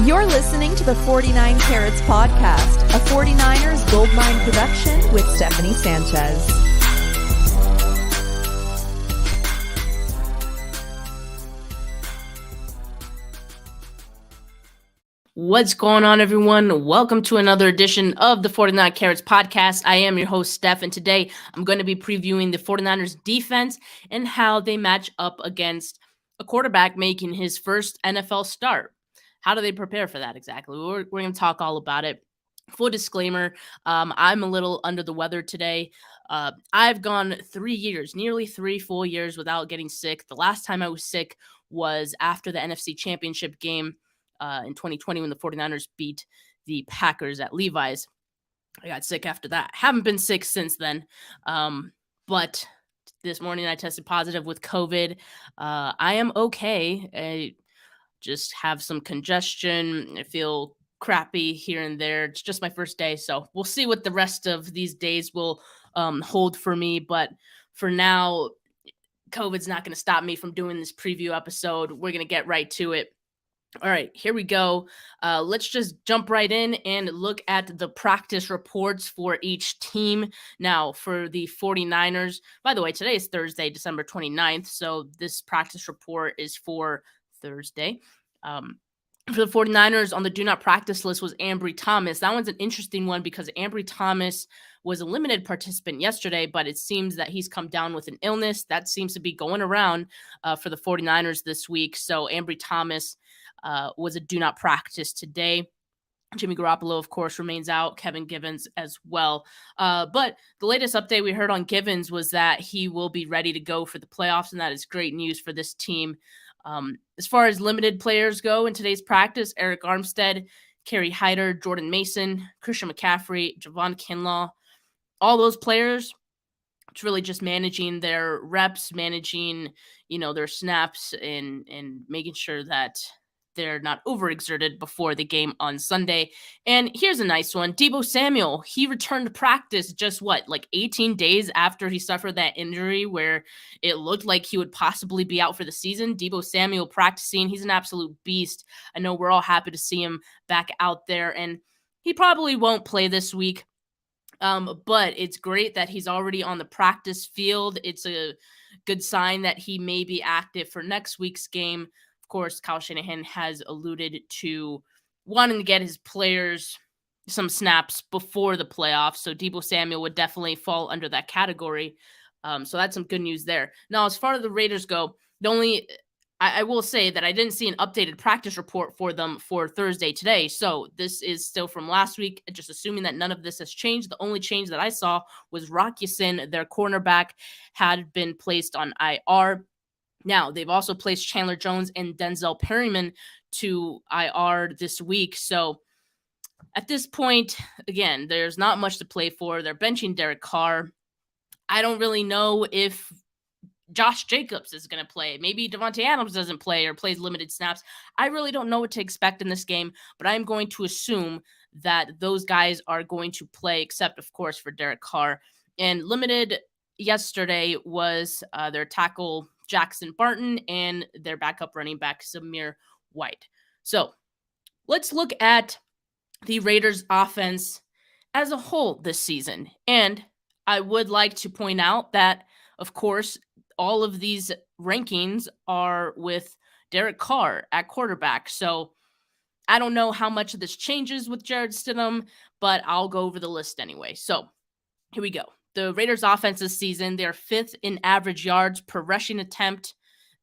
You're listening to the 49 Carats Podcast, a 49ers Goldmine production with Stephanie Sanchez. What's going on, everyone? Welcome to another edition of the 49 Carats Podcast. I am your host, Steph, and today I'm going to be previewing the 49ers defense and how they match up against a quarterback making his first NFL start. How do they prepare for that exactly? We're going to talk all about it. Full disclaimer, I'm a little under the weather today. I've gone 3 years, nearly 3 full years without getting sick. The last time I was sick was after the NFC Championship game in 2020 when the 49ers beat the Packers at Levi's. I got sick after that. Haven't been sick since then. But this morning I tested positive with COVID. I am okay. I just have some congestion. I feel crappy here and there. It's just my first day, so we'll see what the rest of these days will hold for me. But for now, COVID's not going to stop me from doing this preview episode. We're going to get right to it. All right, here we go. Let's just jump right in and look at the practice reports for each team. Now, for the 49ers, by the way, today is Thursday, December 29th, so this practice report is for Thursday. For the 49ers, on the do not practice list was Ambry Thomas. That one's an interesting one because Ambry Thomas was a limited participant yesterday, but it seems that he's come down with an illness. That seems to be going around for the 49ers this week. So Ambry Thomas was a do not practice today. Jimmy Garoppolo, of course, remains out. Kevin Givens as well. But the latest update we heard on Givens was that he will be ready to go for the playoffs, and that is great news for this team. As far as limited players go in today's practice, Eric Armstead, Kerry Hyder, Jordan Mason, Christian McCaffrey, Javon Kinlaw, all those players, it's really just managing their reps, managing, their snaps and making sure that they're not overexerted before the game on Sunday. And here's a nice one. Deebo Samuel, he returned to practice just 18 days after he suffered that injury where it looked like he would possibly be out for the season. Deebo Samuel practicing. He's an absolute beast. I know we're all happy to see him back out there, and he probably won't play this week. But it's great that he's already on the practice field. It's a good sign that he may be active for next week's game. Of course, Kyle Shanahan has alluded to wanting to get his players some snaps before the playoffs. So Deebo Samuel would definitely fall under that category. So that's some good news there. Now, as far as the Raiders go, I will say that I didn't see an updated practice report for them for Thursday today. So this is still from last week, just assuming that none of this has changed. The only change that I saw was Rock Ya-Sin, their cornerback, had been placed on IR. Now, they've also placed Chandler Jones and Denzel Perryman to IR this week. So at this point, again, there's not much to play for. They're benching Derek Carr. I don't really know if Josh Jacobs is going to play. Maybe Davante Adams doesn't play or plays limited snaps. I really don't know what to expect in this game, but I'm going to assume that those guys are going to play, except, of course, for Derek Carr. And limited yesterday was their tackle Jackson Barton and their backup running back Zamir White. So let's look at the Raiders offense as a whole this season. And I would like to point out that, of course, all of these rankings are with Derek Carr at quarterback. So I don't know how much of this changes with Jarrett Stidham, but I'll go over the list anyway. So here we go. The Raiders offense this season, they're 5th in average yards per rushing attempt.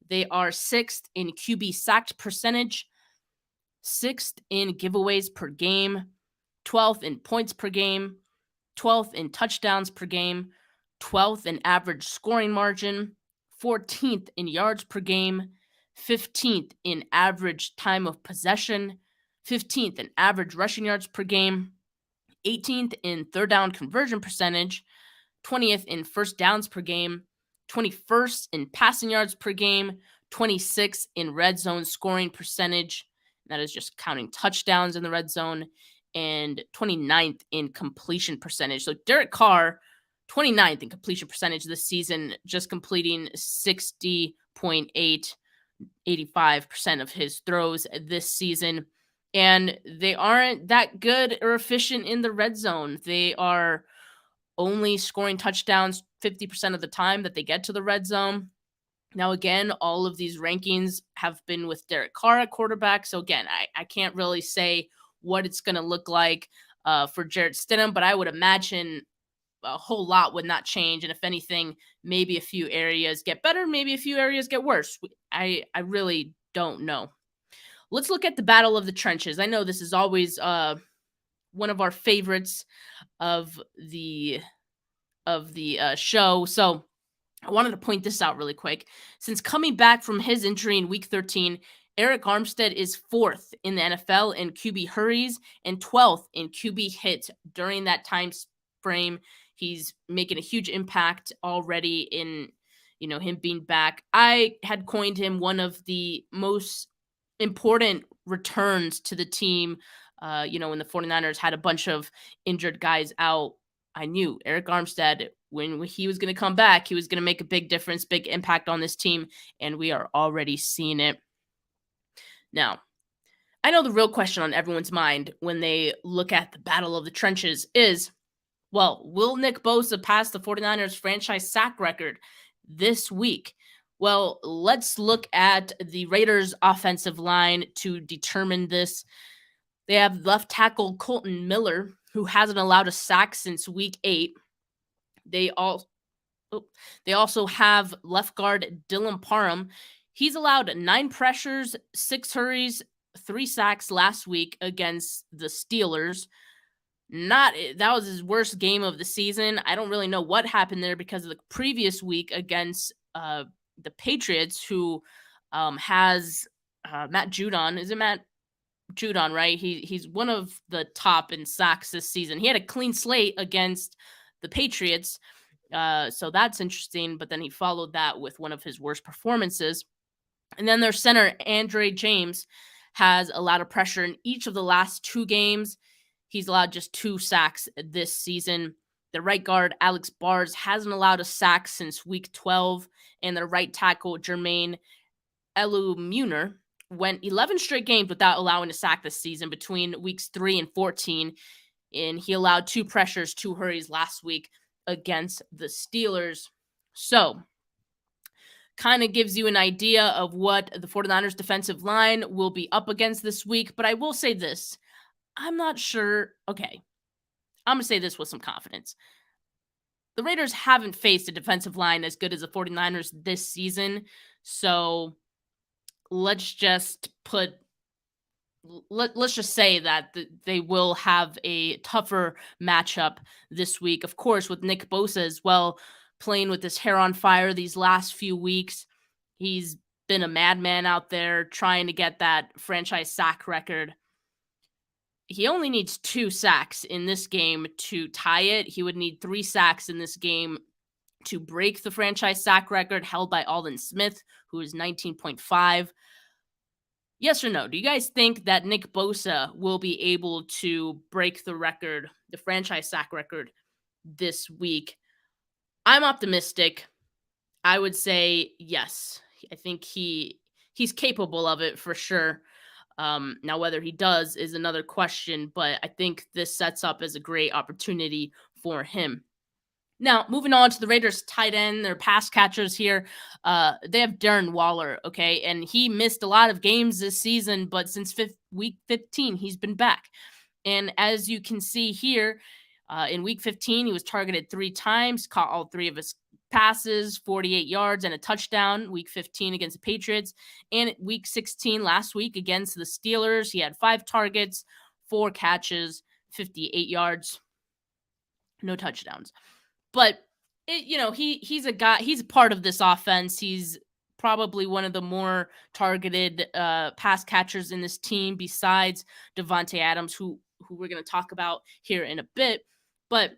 They are 6th in QB sacked percentage, 6th in giveaways per game, 12th in points per game, 12th in touchdowns per game, 12th in average scoring margin, 14th in yards per game, 15th in average time of possession, 15th in average rushing yards per game, 18th in third down conversion percentage, 20th in first downs per game, 21st in passing yards per game, 26th in red zone scoring percentage. That is just counting touchdowns in the red zone, and 29th in completion percentage. So Derek Carr, 29th in completion percentage this season, just completing 60.8, 85% of his throws this season. and they aren't that good or efficient in the red zone. They are only scoring touchdowns 50% of the time that they get to the red zone. Now, again, all of these rankings have been with Derek Carr at quarterback. So, again, I can't really say what it's going to look like for Jarrett Stidham, but I would imagine a whole lot would not change. And if anything, maybe a few areas get better, maybe a few areas get worse. I really don't know. Let's look at the battle of the trenches. I know this is always one of our favorites of the show. So I wanted to point this out really quick. Since coming back from his injury in week 13, Eric Armstead is 4th in the NFL in QB hurries and 12th in QB hits during that time frame. He's making a huge impact already in, him being back. I had coined him one of the most important returns to the team. When the 49ers had a bunch of injured guys out, I knew Eric Armstead, when he was going to come back, he was going to make a big difference, big impact on this team, and we are already seeing it. Now, I know the real question on everyone's mind when they look at the battle of the trenches is, well, will Nick Bosa pass the 49ers franchise sack record this week? Well, let's look at the Raiders offensive line to determine this. They have left tackle Colton Miller, who hasn't allowed a sack since week 8. They also have left guard Dylan Parham. He's allowed 9 pressures, 6 hurries, 3 sacks last week against the Steelers. That was his worst game of the season. I don't really know what happened there because of the previous week against the Patriots, who has Matt Judon. Is it Matt Judon, right? He's one of the top in sacks this season. He had a clean slate against the Patriots, so that's interesting. But then he followed that with one of his worst performances. And then their center, Andre James, has allowed a pressure in each of the last 2 games. He's allowed just 2 sacks this season. The right guard, Alex Bars, hasn't allowed a sack since week 12. And the right tackle, Jermaine Eluemunor, went 11 straight games without allowing a sack this season between weeks 3 and 14. And he allowed 2 pressures, 2 hurries last week against the Steelers. So, kind of gives you an idea of what the 49ers defensive line will be up against this week. But I will say this. I'm not sure. Okay. I'm going to say this with some confidence. The Raiders haven't faced a defensive line as good as the 49ers this season. So let's just say that they will have a tougher matchup this week. Of course, with Nick Bosa as well, playing with his hair on fire these last few weeks. He's been a madman out there trying to get that franchise sack record. He only needs 2 sacks in this game to tie it. He would need 3 sacks in this game to break the franchise sack record held by Aldon Smith, who is 19.5. Yes or no? Do you guys think that Nick Bosa will be able to break the record, the franchise sack record, this week? I'm optimistic. I would say yes. I think he's capable of it for sure. Now, whether he does is another question, but I think this sets up as a great opportunity for him. Now, moving on to the Raiders tight end, their pass catchers here. They have Darren Waller, okay? And he missed a lot of games this season, but since week 15, he's been back. And as you can see here, in week 15, he was targeted 3 times, caught all 3 of his passes, 48 yards and a touchdown. Week 15 against the Patriots. And week 16 last week against the Steelers, he had 5 targets, 4 catches, 58 yards, no touchdowns. But he's a guy. He's part of this offense. He's probably one of the more targeted pass catchers in this team, besides Davante Adams, who we're going to talk about here in a bit. But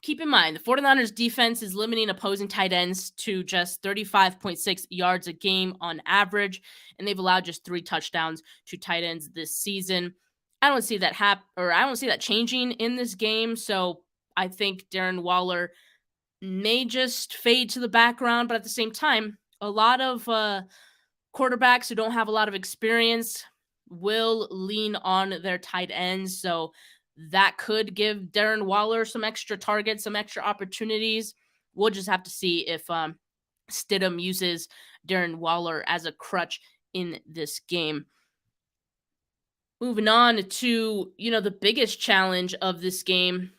keep in mind, the 49ers defense is limiting opposing tight ends to just 35.6 yards a game on average, and they've allowed just 3 touchdowns to tight ends this season. I don't see that I don't see that changing in this game. So I think Darren Waller may just fade to the background, but at the same time, a lot of quarterbacks who don't have a lot of experience will lean on their tight ends. So that could give Darren Waller some extra targets, some extra opportunities. We'll just have to see if Stidham uses Darren Waller as a crutch in this game. Moving on to, the biggest challenge of this game.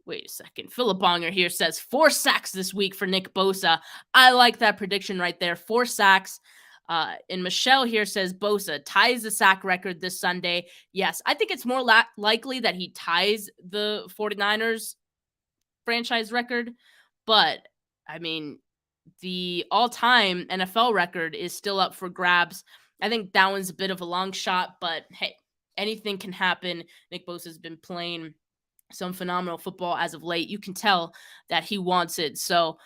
Wait a second. Philip Bonger here says 4 sacks this week for Nick Bosa. I like that prediction right there. 4 sacks. And Michelle here says Bosa ties the sack record this Sunday. Yes, I think it's more likely that he ties the 49ers franchise record. But, I mean, the all-time NFL record is still up for grabs. I think that one's a bit of a long shot, but hey, anything can happen. Nick Bosa has been playing some phenomenal football as of late. You can tell that he wants it. So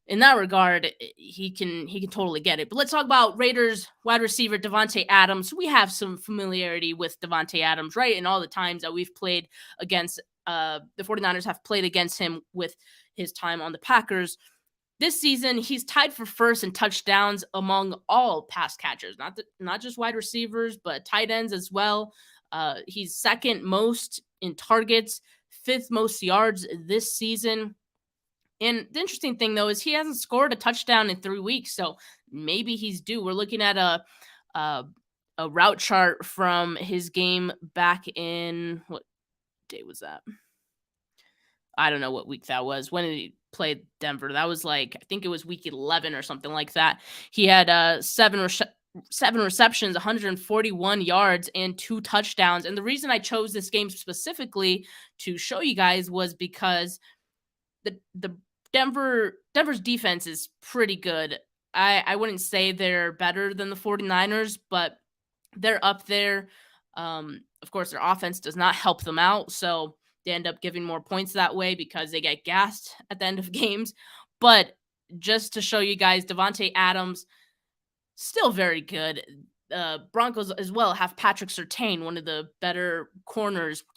in that regard, he can totally get it. But let's talk about Raiders wide receiver Davante Adams. We have some familiarity with Davante Adams, right? And all the times that we've played against the 49ers have played against him with his time on the Packers. This season, he's tied for first in touchdowns among all pass catchers, not just wide receivers, but tight ends as well. He's second most in targets, 5th most yards this season. And the interesting thing, though, is he hasn't scored a touchdown in 3 weeks, so maybe he's due. We're looking at a route chart from his game back in, what day was that? I don't know what week that was. When did he play Denver? That was I think it was week 11 or something like that. He had 7 receptions, 141 yards, and 2 touchdowns. And the reason I chose this game specifically to show you guys was because the Denver's defense is pretty good. I wouldn't say they're better than the 49ers, but they're up there. Of course, their offense does not help them out, so they end up giving more points that way because they get gassed at the end of games. But just to show you guys, Davante Adams, still very good. Broncos as well have Patrick Surtain, one of the better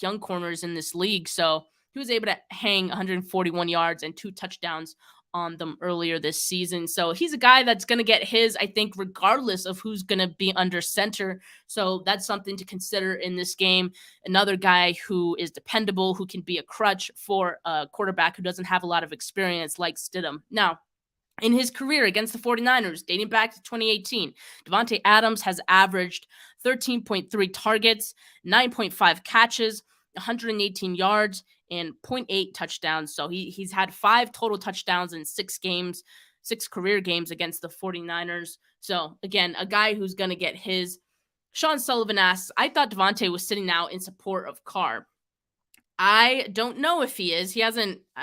young corners in this league. So he was able to hang 141 yards and 2 touchdowns on them earlier this season. So he's a guy that's going to get his, I think, regardless of who's going to be under center. So that's something to consider in this game. Another guy who is dependable, who can be a crutch for a quarterback who doesn't have a lot of experience like Stidham. Now, in his career against the 49ers, dating back to 2018, Davante Adams has averaged 13.3 targets, 9.5 catches, 118 yards, and 0.8 touchdowns. So he's had 5 total touchdowns in 6 career games against the 49ers. So again, a guy who's going to get his. Sean Sullivan asks, I thought Davante was sitting out in support of Carr. I don't know if he is. I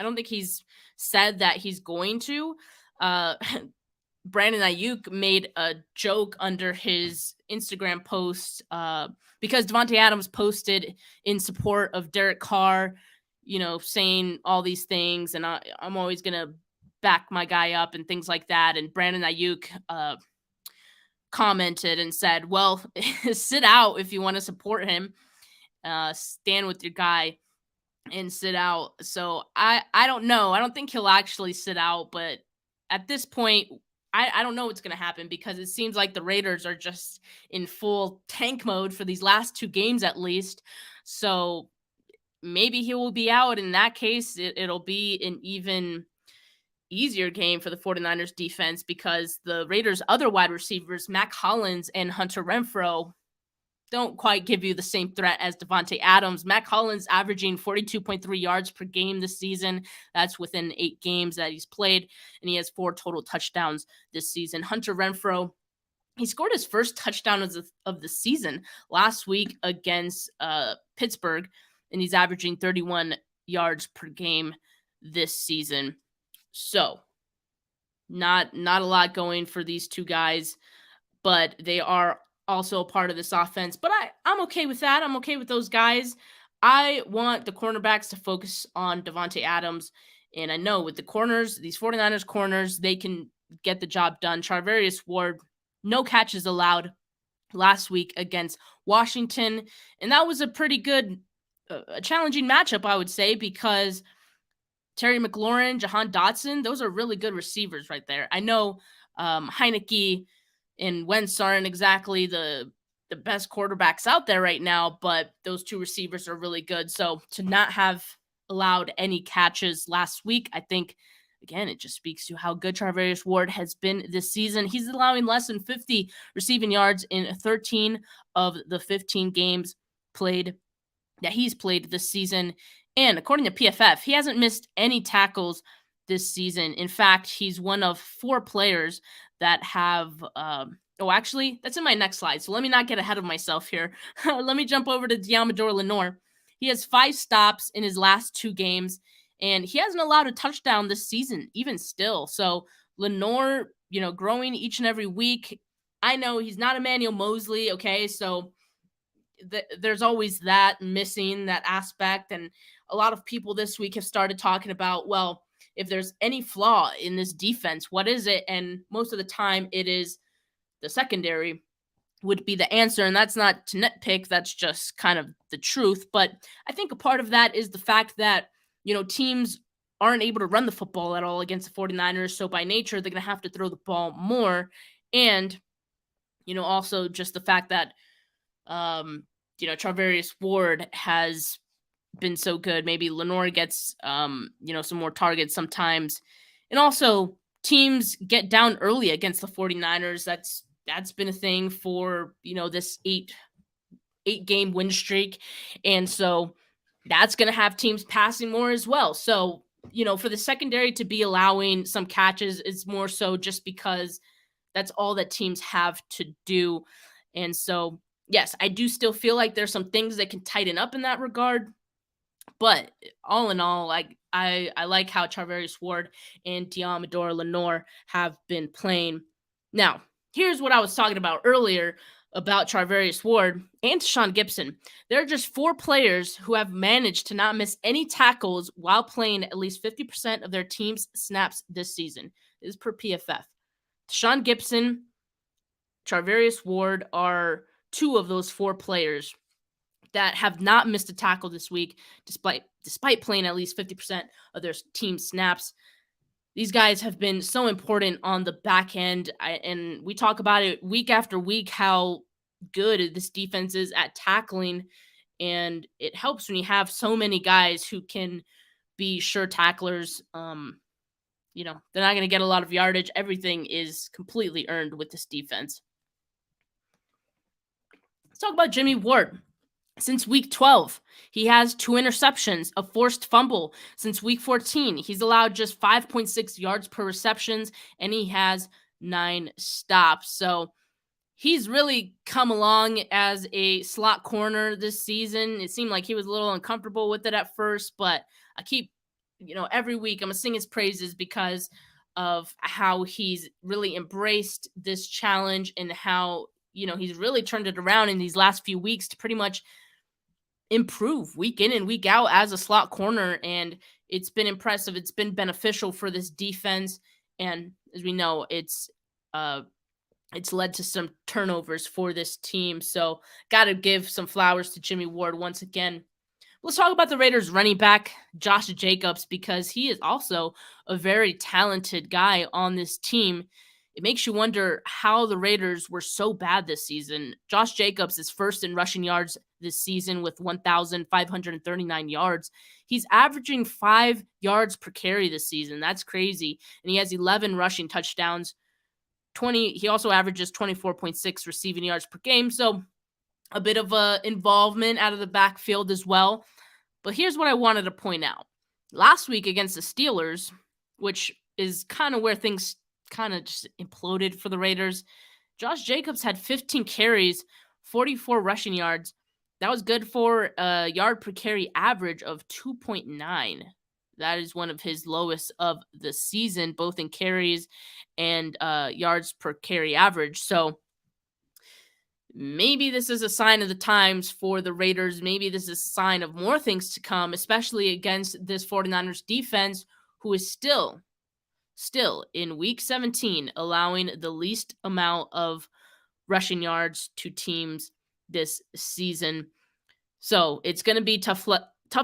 don't think he's said that he's going to. Brandon Ayuk made a joke under his Instagram post because Davante Adams posted in support of Derek Carr, saying all these things, and I'm always going to back my guy up and things like that. And Brandon Ayuk commented and said, well, sit out if you want to support him. Stand with your guy and sit out. So I don't know. I don't think he'll actually sit out, but at this point, I don't know what's going to happen because it seems like the Raiders are just in full tank mode for these last 2 games at least. So maybe he will be out. In that case, it'll be an even easier game for the 49ers defense because the Raiders' other wide receivers, Mac Hollins and Hunter Renfrow, don't quite give you the same threat as Davante Adams. Mac Hollins averaging 42.3 yards per game this season. That's within 8 games that he's played, and he has 4 total touchdowns this season. Hunter Renfrow, he scored his first touchdown of the season last week against Pittsburgh, and he's averaging 31 yards per game this season. So not a lot going for these 2 guys, but they are also a part of this offense. But I'm okay with that. I'm okay with those guys. I want the cornerbacks to focus on Davante Adams. And I know with the corners, these 49ers corners, they can get the job done. Charvarius Ward, no catches allowed last week against Washington. And that was a pretty good, a challenging matchup, I would say, because Terry McLaurin, Jahan Dotson, those are really good receivers right there. I know Heineke and Wentz aren't exactly the the best quarterbacks out there right now, but those two receivers are really good. So to not have allowed any catches last week, I think, again, it just speaks to how good Charvarius Ward has been this season. He's allowing less than 50 receiving yards in 13 of the 15 games played that he's played this season. And according to PFF, he hasn't missed any tackles this season. In fact, he's one of 4 players that have actually, that's in my next slide. So let me not get ahead of myself here. Let me jump over to Deommodore Lenoir. He has 5 stops in his last 2 games, and he hasn't allowed a touchdown this season, even still. So Lenoir, growing each and every week. I know he's not Emmanuel Mosley, okay? So there's always that missing, that aspect. And a lot of people this week have started talking about, well, if there's any flaw in this defense, what is it? And most of the time it is the secondary would be the answer. And that's not to nitpick. That's just kind of the truth. But I think a part of that is the fact that, teams aren't able to run the football at all against the 49ers. So by nature, they're going to have to throw the ball more. And, also just the fact that, Charvarius Ward has been so good. Maybe Lenoir gets, some more targets sometimes. And also teams get down early against the 49ers. That's been a thing for, this eight game win streak. And so that's going to have teams passing more as well. So, for the secondary to be allowing some catches is more so just because that's all that teams have to do. And so, yes, I do still feel like there's some things that can tighten up in that regard. But all in all, I like how Charvarius Ward and Deommodore Lenoir have been playing. Now, here's what I was talking about earlier about Charvarius Ward and Tashaun Gipson. There are just 4 players who have managed to not miss any tackles while playing at least 50% of their team's snaps this season. This is per PFF. Tashaun Gipson, Charvarius Ward are 2 of those 4 players that have not missed a tackle this week, despite playing at least 50% of their team snaps. These guys have been so important on the back end, and we talk about it week after week how good this defense is at tackling, and it helps when you have so many guys who can be sure tacklers. They're not going to get a lot of yardage. Everything is completely earned with this defense. Let's talk about Jimmy Ward. Since week 12, he has 2 interceptions, a forced fumble. Since week 14, he's allowed just 5.6 yards per receptions, and he has 9 stops. So he's really come along as a slot corner this season. It seemed like he was a little uncomfortable with it at first, but I keep, every week I'm going to sing his praises because of how he's really embraced this challenge and how, he's really turned it around in these last few weeks to pretty much improve week in and week out as a slot corner, and it's been impressive. It's been beneficial for this defense, and as we know, it's led to some turnovers for this team. So got to give some flowers to Jimmy Ward once again. Let's talk about the Raiders running back, Josh Jacobs, because he is also a very talented guy on this team. It makes you wonder how the Raiders were so bad this season. Josh Jacobs is first in rushing yards this season with 1,539 yards. He's averaging 5 yards per carry this season. That's crazy. And he has 11 rushing touchdowns. He also averages 24.6 receiving yards per game. So a bit of a involvement out of the backfield as well. But here's what I wanted to point out. Last week against the Steelers, which is kind of where things kind of just imploded for the Raiders, Josh Jacobs had 15 carries, 44 rushing yards. That was good for a yard per carry average of 2.9. That is one of his lowest of the season, both in carries and yards per carry average. So maybe this is a sign of the times for the Raiders. Maybe this is a sign of more things to come, especially against this 49ers defense, who is still in week 17, allowing the least amount of rushing yards to teams this season. So it's going to be tough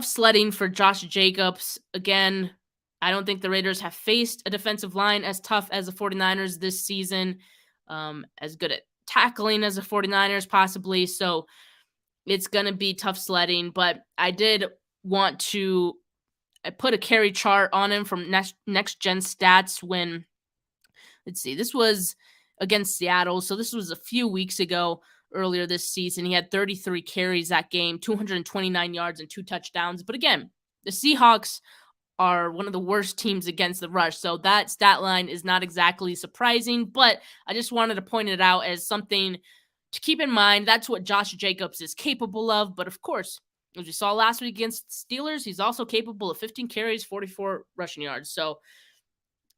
sledding for Josh Jacobs. Again, I don't think the Raiders have faced a defensive line as tough as the 49ers this season, as good tackling as the 49ers possibly. So it's going to be tough sledding, but I did want to put a carry chart on him from next gen stats when, let's see, this was against Seattle. So this was a few weeks ago earlier this season. He had 33 carries that game, 229 yards and 2 touchdowns. But again, the Seahawks are one of the worst teams against the rush. So that stat line is not exactly surprising, but I just wanted to point it out as something to keep in mind. That's what Josh Jacobs is capable of. But of course, as we saw last week against the Steelers, he's also capable of 15 carries, 44 rushing yards. So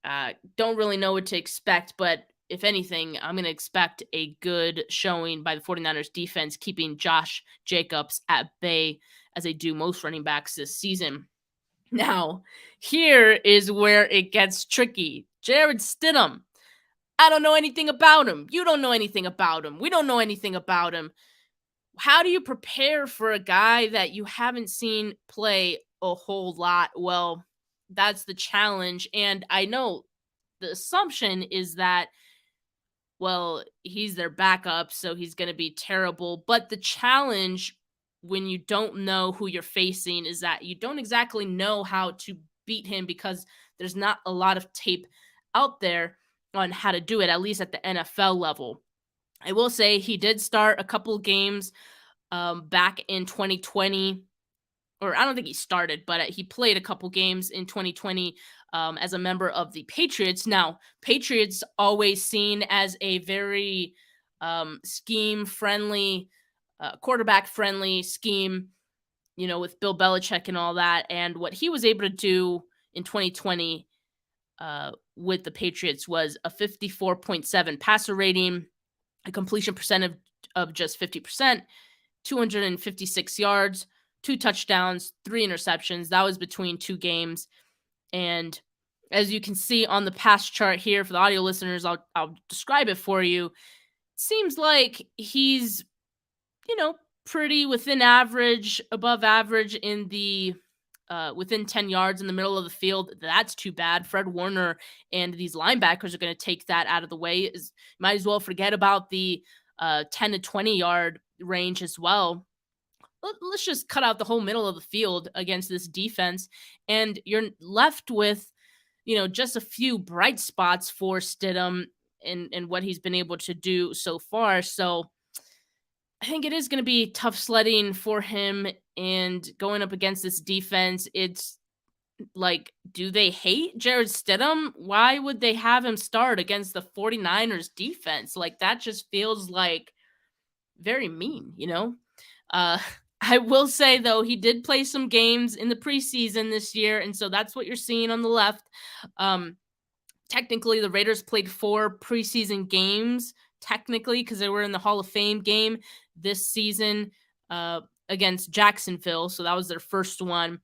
don't really know what to expect, but if anything, I'm going to expect a good showing by the 49ers defense, keeping Josh Jacobs at bay as they do most running backs this season. Now, here is where it gets tricky. Jarrett Stidham. I don't know anything about him. You don't know anything about him. We don't know anything about him. How do you prepare for a guy that you haven't seen play a whole lot? Well, that's the challenge. And I know the assumption is that, well, he's their backup, so he's going to be terrible. But the challenge when you don't know who you're facing is that you don't exactly know how to beat him because there's not a lot of tape out there on how to do it, at least at the NFL level. I will say he did start a couple games back in 2020, or I don't think he started, but he played a couple games in 2020 as a member of the Patriots. Now, Patriots always seen as a very scheme-friendly, quarterback-friendly scheme, with Bill Belichick and all that. And what he was able to do in 2020 with the Patriots was a 54.7 passer rating, a completion percentage of just 50%, 256 yards, 2 touchdowns, 3 interceptions. That was between 2 games. And as you can see on the pass chart here for the audio listeners, I'll describe it for you. It seems like he's, pretty within average, above average in the within 10 yards in the middle of the field. That's too bad. Fred Warner and these linebackers are going to take that out of the way. Might as well forget about the 10 to 20 yard range as well. Let's just cut out the whole middle of the field against this defense, and you're left with, just a few bright spots for Stidham and what he's been able to do so far. So I think it is going to be tough sledding for him, and going up against this defense, it's like, do they hate Jarrett Stidham? Why would they have him start against the 49ers defense? Like, that just feels like very mean, I will say, though, he did play some games in the preseason this year, and so that's what you're seeing on the left. Technically, the Raiders played 4 preseason games, technically, because they were in the Hall of Fame game this season against Jacksonville, so that was their first one.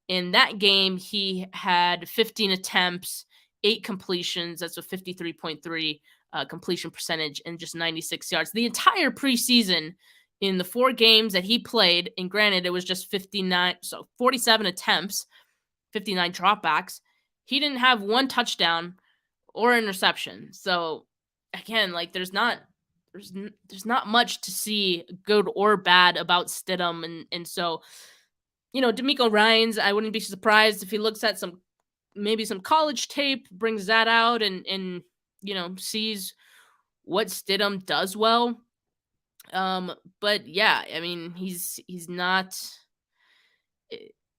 In that game, he had 15 attempts, 8 completions. That's a 53.3 completion percentage and just 96 yards. The entire preseason, in the 4 games that he played, and granted, it was just 47 attempts, 59 dropbacks, he didn't have 1 touchdown or interception. So again, like, there's not much to see good or bad about Stidham. And so, DeMeco Ryans, I wouldn't be surprised if he looks at some college tape, brings that out and sees what Stidham does well. But yeah, I mean, he's not,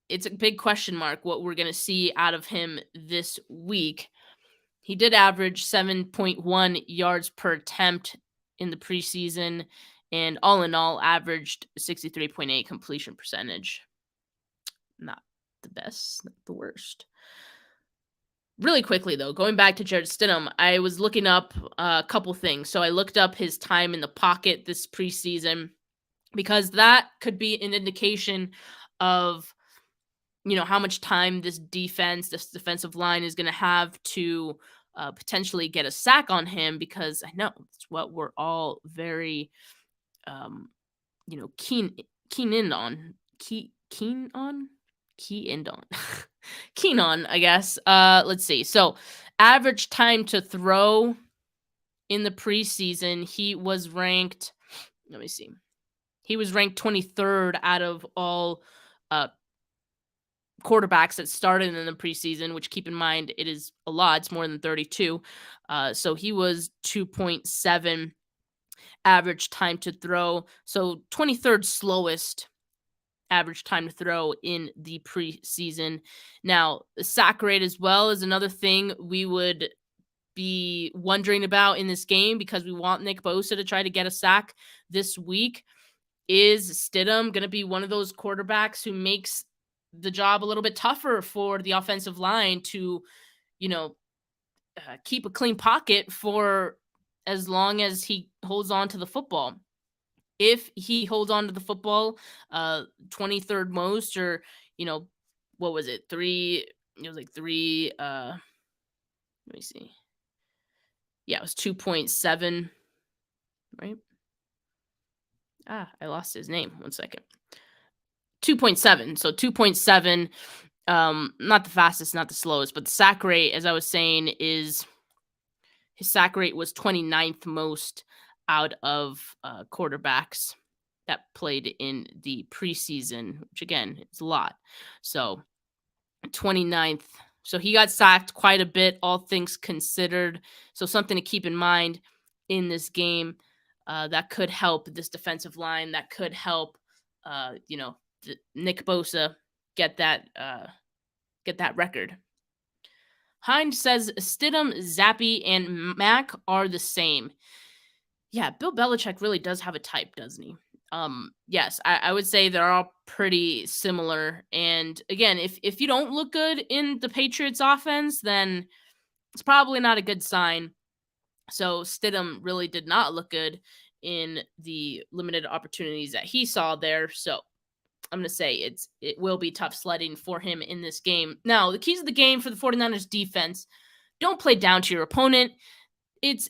it's a big question mark what we're going to see out of him this week. He did average 7.1 yards per attempt in the preseason, and all in all averaged 63.8 completion percentage. Not the best, not the worst. Really quickly, though, going back to Jarrett Stidham, I was looking up a couple things. So I looked up his time in the pocket this preseason, because that could be an indication of, how much time this defensive line is going to have to potentially get a sack on him, because I know it's what we're all very, keen on, I guess. Let's see. So average time to throw in the preseason, he was ranked, let me see. He was ranked 23rd out of all uh, quarterbacks that started in the preseason, which keep in mind it is a lot. It's more than 32. So he was 2.7 average time to throw. So 23rd slowest average time to throw in the preseason. Now, the sack rate as well is another thing we would be wondering about in this game because we want Nick Bosa to try to get a sack this week. Is Stidham going to be one of those quarterbacks who makes the job a little bit tougher for the offensive line to, keep a clean pocket for as long as he holds on to the football? If he holds on to the football 23rd most, or what was it, three, it was like three, let me see, yeah, it was 2.7, right? I lost his name, 1 second. 2.7, so 2.7, not the fastest, not the slowest, but the sack rate, as I was saying, is his sack rate was 29th most out of quarterbacks that played in the preseason, which again is a lot. So 29th. So he got sacked quite a bit, all things considered. So something to keep in mind in this game that could help this defensive line, that could help, Nick Bosa get that record. Hind says Stidham, Zappy, and Mac are the same. Yeah, Bill Belichick really does have a type, doesn't he? Yes, I would say they're all pretty similar. And again, if you don't look good in the Patriots offense, then it's probably not a good sign. So Stidham really did not look good in the limited opportunities that he saw there. So I'm going to say it will be tough sledding for him in this game. Now, the keys of the game for the 49ers defense: don't play down to your opponent. It's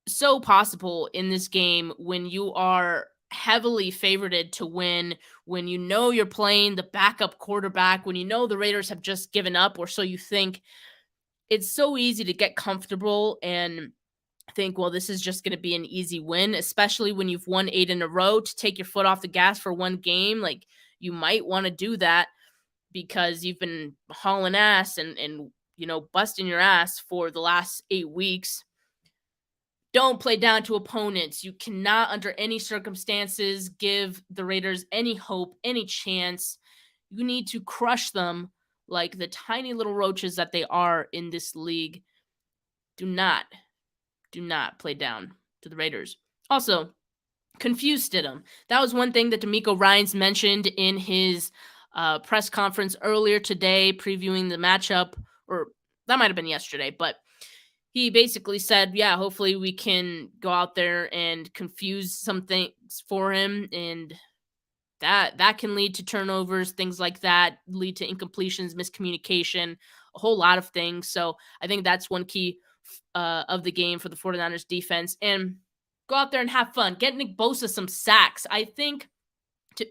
so possible in this game when you are heavily favorited to win, when you know you're playing the backup quarterback, when you know the Raiders have just given up, or so you think. It's so easy to get comfortable and think, well, this is just going to be an easy win, especially when you've won 8 in a row. To take your foot off the gas for one game, like, you might want to do that because you've been hauling ass and busting your ass for the last 8 weeks. Don't play down to opponents. You cannot, under any circumstances, give the Raiders any hope, any chance. You need to crush them like the tiny little roaches that they are in this league. Do not play down to the Raiders. Also, confuse Stidham. That was one thing that DeMeco Ryans mentioned in his press conference earlier today, previewing the matchup, or that might have been yesterday, but he basically said, yeah, hopefully we can go out there and confuse some things for him, and that can lead to turnovers, things like that, lead to incompletions, miscommunication, a whole lot of things. So I think that's one key of the game for the 49ers defense. And go out there and have fun. Get Nick Bosa some sacks. I think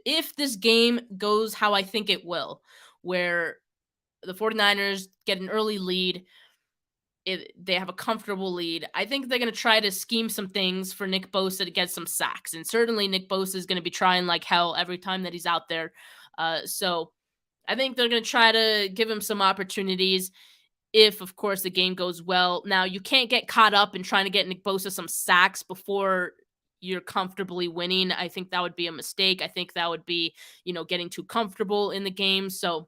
if this game goes how I think it will, where the 49ers get an early lead, they have a comfortable lead, I think they're going to try to scheme some things for Nick Bosa to get some sacks. And certainly Nick Bosa is going to be trying like hell every time that he's out there. So I think they're going to try to give him some opportunities if, of course, the game goes well. Now, you can't get caught up in trying to get Nick Bosa some sacks before you're comfortably winning. I think that would be a mistake. I think that would be, getting too comfortable in the game. So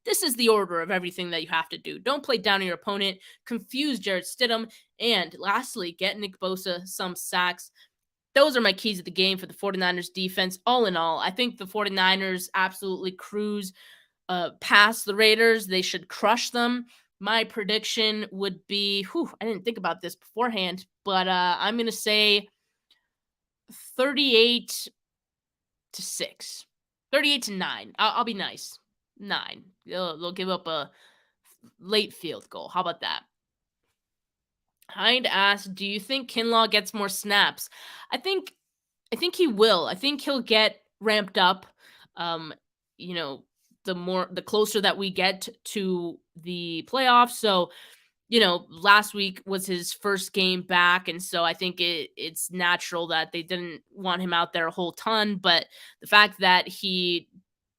this is the order of everything that you have to do. Don't play down on your opponent. Confuse Jarrett Stidham. And lastly, get Nick Bosa some sacks. Those are my keys of the game for the 49ers defense. All in all, I think the 49ers absolutely cruise past the Raiders. They should crush them. My prediction would be, I didn't think about this beforehand, but I'm going to say 38-6. 38-9. I'll be nice. 9. They'll give up a late field goal. How about that? Hind asked, do you think Kinlaw gets more snaps? I think he will. I think he'll get ramped up. The closer that we get to the playoffs. So last week was his first game back, and so I think it's natural that they didn't want him out there a whole ton. But the fact that he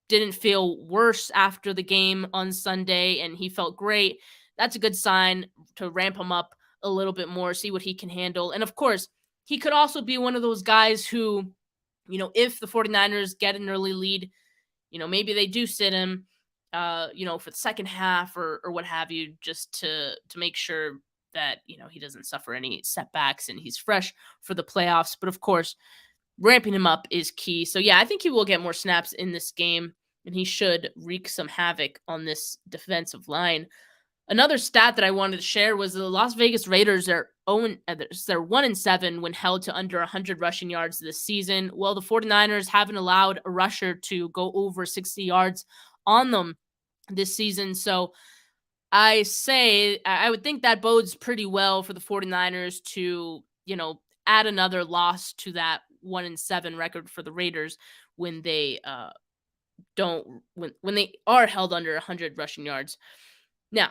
didn't feel worse after the game on Sunday and he felt great, that's a good sign to ramp him up a little bit more, see what he can handle. And of course, he could also be one of those guys who, if the 49ers get an early lead, maybe they do sit him, for the second half or what have you, just to make sure that, he doesn't suffer any setbacks and he's fresh for the playoffs. But of course, ramping him up is key. So yeah, I think he will get more snaps in this game and he should wreak some havoc on this defensive line. Another stat that I wanted to share was the Las Vegas Raiders are 1-7 when held to under 100 rushing yards this season. Well, the 49ers haven't allowed a rusher to go over 60 yards on them this season. So I would think that bodes pretty well for the 49ers to, add another loss to that 1-7 record for the Raiders when they when they are held under 100 rushing yards. Now,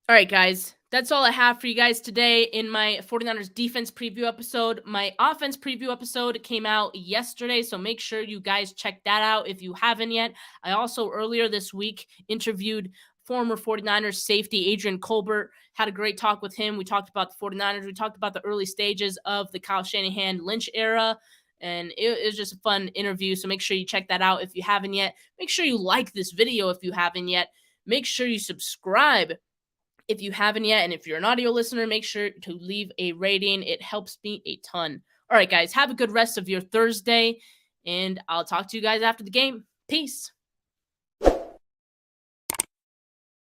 all right, guys, that's all I have for you guys today in my 49ers defense preview episode. My offense preview episode came out yesterday, so make sure you guys check that out if you haven't yet. I also, earlier this week, interviewed former 49ers safety Adrian Colbert, had a great talk with him. We talked about the 49ers. We talked about the early stages of the Kyle Shanahan Lynch era, and it was just a fun interview, so make sure you check that out if you haven't yet. Make sure you like this video if you haven't yet. Make sure you subscribe if you haven't yet, and if you're an audio listener, make sure to leave a rating. It helps me a ton. All right, guys, have a good rest of your Thursday, and I'll talk to you guys after the game. Peace.